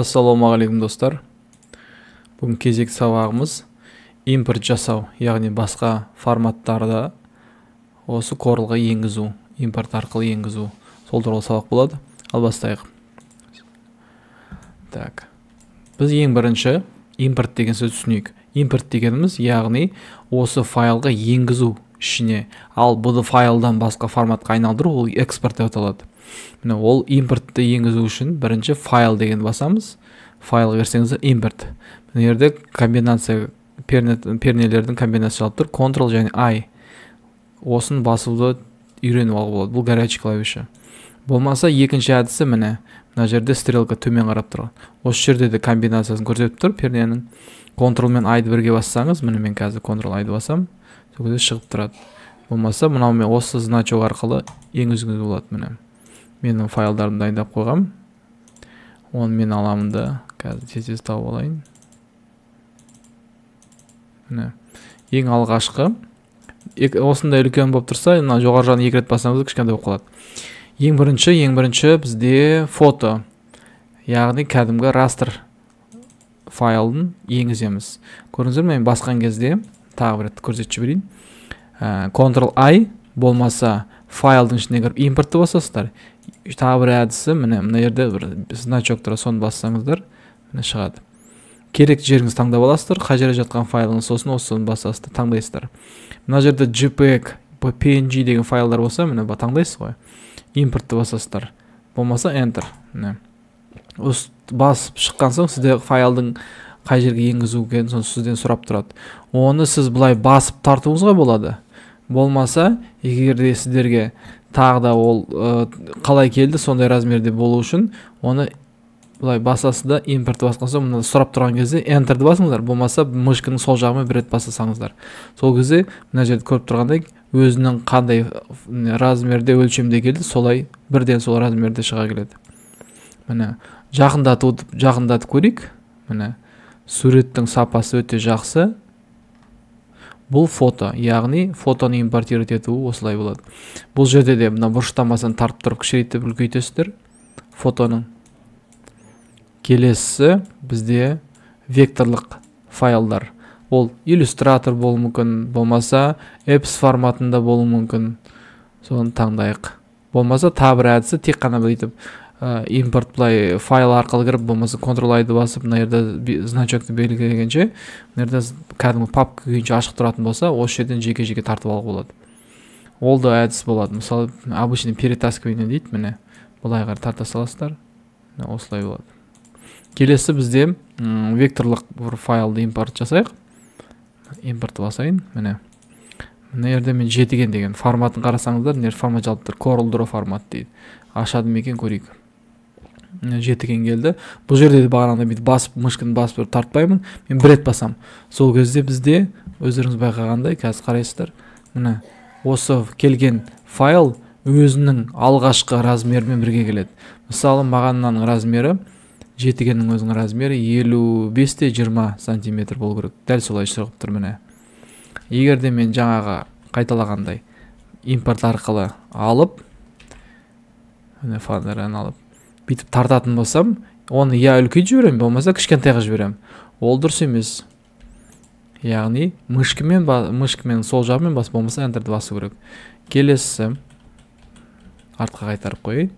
Ассалаумағалейкум достар. Бүгін кезекті сабағымыз импорт жасау, яғни басқа форматтарда осы Corelға енгізу, импорт арқылы енгізу. Сол туралы сабақ болады. Ал бастайық. Так. Біз ең бірінші импорт деген сөз түсінейік. Импорт дегеніміз, яғни осы файлға енгізу ішіне, ал бұны файлдан басқа форматқа айналдыру, ол экспорт деп аталады. Міне ол импортты енгізу үшін бірінші файл деген басамыз. Файлға берсеңіз импорт. Мына жерде комбинация пернелердің комбинациясы алып тұр. Ctrl және I. Осын басуды үйреніп алуға болады. Бұл горячий клавиша. Болмаса екінші әдісі міне. Мына жерде стрелка төмен қарап тұрған. Осы жерде де комбинациясын көрсетіп тұр перненің. Ctrl мен I-ды бірге бассаңыз, міне мен қазір Ctrl I-ды басам, сол кезде шығып тұрады. Болмаса мынаумен осы значок арқылы енгізуге болады міне. Менің файлдарын дайындап қойғам. Оны мен аламын да, қазір тез тауып алайын. Міне. Ең алғашқы осындай үлкен болып тұрса, жоғары жағын екі рет бассаңыз кішкентай болып қалады. Ең бірінші бізде фото, яғни кәдімгі растр файлын енгіземіз. Көрдіңіздер ме, мен басқан кезде тағы бір рет көрсетіп жіберейін. Ctrl I болмаса файлдың ішіне кіріп импортты басасыздар. Тағы бір әдісі мына жерде бір значок тұр, соны бассаңыздар, міне шығады. Керекті жеріңіз таңдап аласыздар, қай жерде жатқан файлыңыз сосын осыны басасыздар, таңдайсыздар. Мына жерде JPEG, PNG деген файлдар болса, міне таңдайсыз ғой. Импортты басасыздар. Болмаса Enter. Басып шыққан соң сізде файлдың қай жерге енгізуге сізден сұрап тұрады. Оны сіз былай басып тартуыңызға болады. Болмаса, егер де сіздерге тағы да ол қалай келді, сондай размерде болу үшін, оны былай басасы да импорт басқан соң, мына сұрап тұрған кезде Enterді басыңыздар. Болмаса, мышканың сол жағымен бір рет басасаңыздар. Сол кезде мына жерде көріп тұрғандай, өзінің қандай размерде, өлшемде келді, солай бірден сол размерде шыға келеді. Міне, жақындатып көрейік. Міне, суреттің сапасы өте жақсы. Бұл фото, яғни фотоны импортировать ету осылай болады. Бұл жерде де мына бұрыштамасын тартып тұрып кішірейтіп үлкейтесіздер фотоның. Келесі бізде векторлық файлдар. Ол иллюстратор болуы мүмкін, болмаса EPS форматында болуы мүмкін. Соны таңдайық. Болмаса табір әдісі тек қана бүйтіп импорт былай файл арқылы кіріп, болмаса Ctrl I-ды басып, мына жерде значокты белгілегенше, мына жерде кәдімгі папка күйінше ашық тұратын болса, осы жерден жеке-жеке тартып алуға болады. Ол да әдіс болады. Мысалы, обычный перетаскивание дейді, міне. Былай қарай тарта саласыздар. Осылай болады. Келесі бізде векторлық бір файлды импорт жасайық. Импортты басайын, міне. Мына жерде мен жетіген деген форматын қарасаңыздар, мына формат жалып тұр. Corel Draw формат дейді. Ашады мекен көрейік. Жетіген келді. Бұл жерде де бағанағыдай бүйтіп басып, мышканы басып тартпаймын. Мен бір рет басам. Сол кезде бізде өздеріңіз байқағандай, қазір қарайсыздар. Міне, осы келген файл өзінің алғашқы размерімен бірге келеді. Мысалы, мағананың размері, жетігеннің өзінің размері 55-20 сантиметр болу керек. Дәл солай шығып тұр міне. Егер де мен жаңаға қайталағандай импорт арқылы алып, міне файлдарын алып, бүйтіп тартатын болсам, оны я үлкейтіп жіберем, болмаса кішкентайға жіберем. Ол дұрыс емес. Яғни мышкамен сол жағымен бас, болмаса Enterді басу керек. Келесі артқа қайтарып қойайын.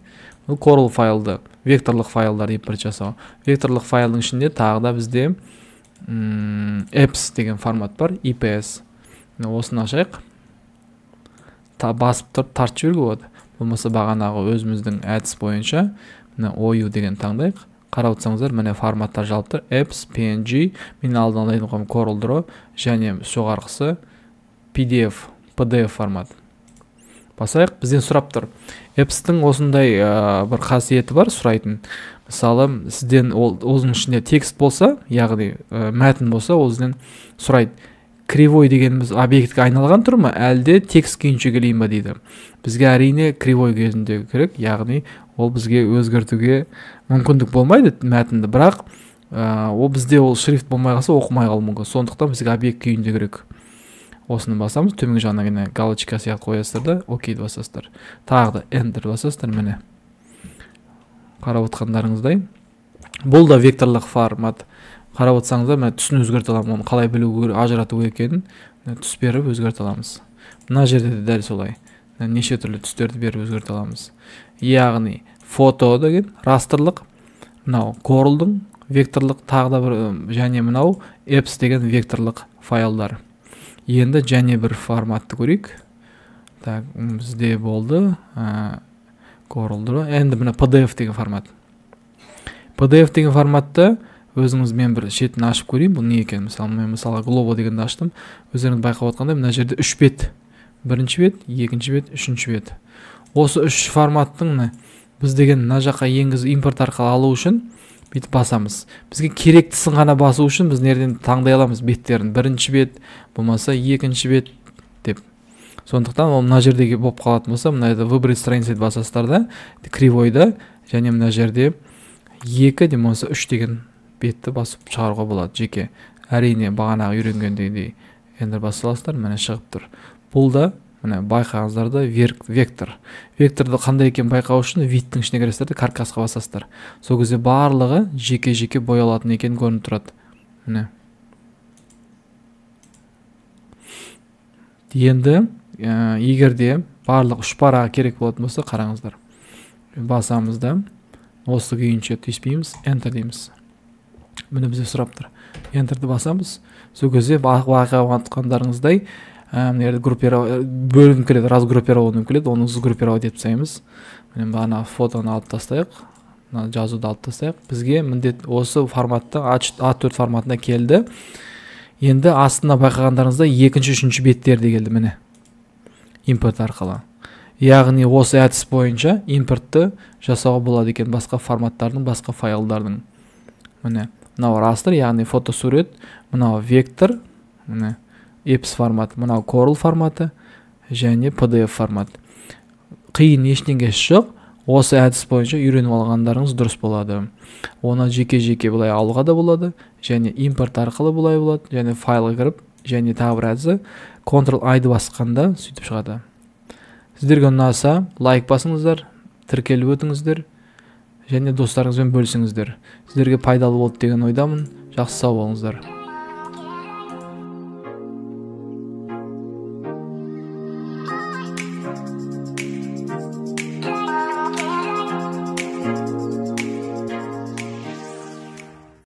Бұл Corel файлды, векторлық файлдар импорт жасау. Векторлық файлдың ішінде тағы да бізде EPS деген формат бар, EPS. Осыны ашайық. Басып тұрып тартып жіберуге болады. Болмаса бағанағы өзіміздің әдіс бойынша OU деген таңдайық. Қарап отырсаңыздар, міне форматтар жалып тұр. EPS, PNG, мен алдын алайын қойым Corel Draw, және жоғарғысы PDF формат. Басайық, бізден сұрап тұр. EPS-тің осындай бір қасиеті бар, сұрайтын. Мысалы, сізден өзінің ішінде текст болса, яғни мәтін болса, өзінен сұрайды. Кривой дегеніміз объектке айналған тұр ма, әлде текст күйінше келейін ба дейді. Бізге әрине кривой кезінде керек, яғни ол бізге өзгертуге мүмкіндік болмайды мәтінді, бірақ ол бізде ол шрифт болмай қалса оқымай қалуы мүмкін. Сондықтан бізге объект күйінде керек. Осыны басамыз, төменгі жағына галочка сияқты қоясыздар да, окейді басасыздар. Тағы да Enter басасыздар, міне. Қарап отқандарыңыздай Бұл да векторлық формат. Қарап отырсаңыздар, мына түсін өзгерте аламын, оны қалай білу ажырату керек екенін түс беріп өзгерте аламыз. Мына жерде де дәл солай. Неше түрлі түстерді беріп өзгерте аламыз. Яғни фото деген растрлық, мынау корылдың векторлық, тағы да бір және мынау EPS деген векторлық файлдар. Енді және бір форматты көрейік. Так, бізде болды корылды. Енді мына PDF деген формат. PDF деген форматты өзіңіз мен бір шетін ашып көрейін, бұл не екен. Мен мысалы Globo дегенді аштым. Өздеріңіз байқап отқандай, мына жерде 3 бет. Бірінші бет, екінші бет, үшінші бет. Осы 3 форматтың біз деген мына жаққа енгізіп импорт арқылы алу үшін бүйтіп басамыз. Бізге керектісін ғана басу үшін біз нерден таңдай аламыз беттерін. Бірінші бет, болмаса екінші бет деп. Сондықтан ол мына жердегі болып қалатын болса, мына выбрать страница басасыздар да, кривойда және мына жерде 2 демосы 3 деген бетті басып шығаруға болады жеке. Әрине бағанағы үйренгендей ендір басыласыздар, міне шығып тұр. Бұл да міне байқаңыздар да вектор. Векторды қандай екен байқау үшін видтің ішіне кіресіздер де каркасқа басасыздар. Сол кезде барлығы жеке-жеке боялатын екен көрініп тұрады. Міне. Енді егерде барлық 3 параға керек болатын болса, қараңыздар. Басамыз да осы күйінше түйіспейміз, enter дейміз. Міне бізде сұрап тұр. Enterді басамыз. Сол кезде байқағандарыңыздай бөлініп келеді, разгруппирован келеді, оны сгруппировать етіп тастаймыз. Міне бағана фотоны алып тастайық, жазуды алып тастайық. Бізге міндет осы форматта A4 форматына келді. Енді астына байқағандарыңыздай екінші, үшінші беттерде келді міне. Импорт арқылы. Яғни осы әдіс бойынша импортты жасауға болады екен басқа форматтардың, басқа файлдардың. Міне, мынау растр, яғни фотосурет, мынау вектор, міне EPS формат, мынау Corel форматы және PDF формат. Қиын ештеңесі жоқ. Осы әдіс бойынша үйреніп алғандарыңыз дұрыс болады. Оны жеке-жеке былай алуға да болады, және импорт арқылы былай болады, және файлға кіріп, және тағы бір әдісі Ctrl-I-ды басқанда сөйтіп шығады. Сіздерге ұнаса, лайк басыңыздар, тіркеліп өтіңіздер, және достарыңызбен бөлісіңіздер. Сіздерге пайдалы болды деген ойдамын. Жақсы сау болыңыздар.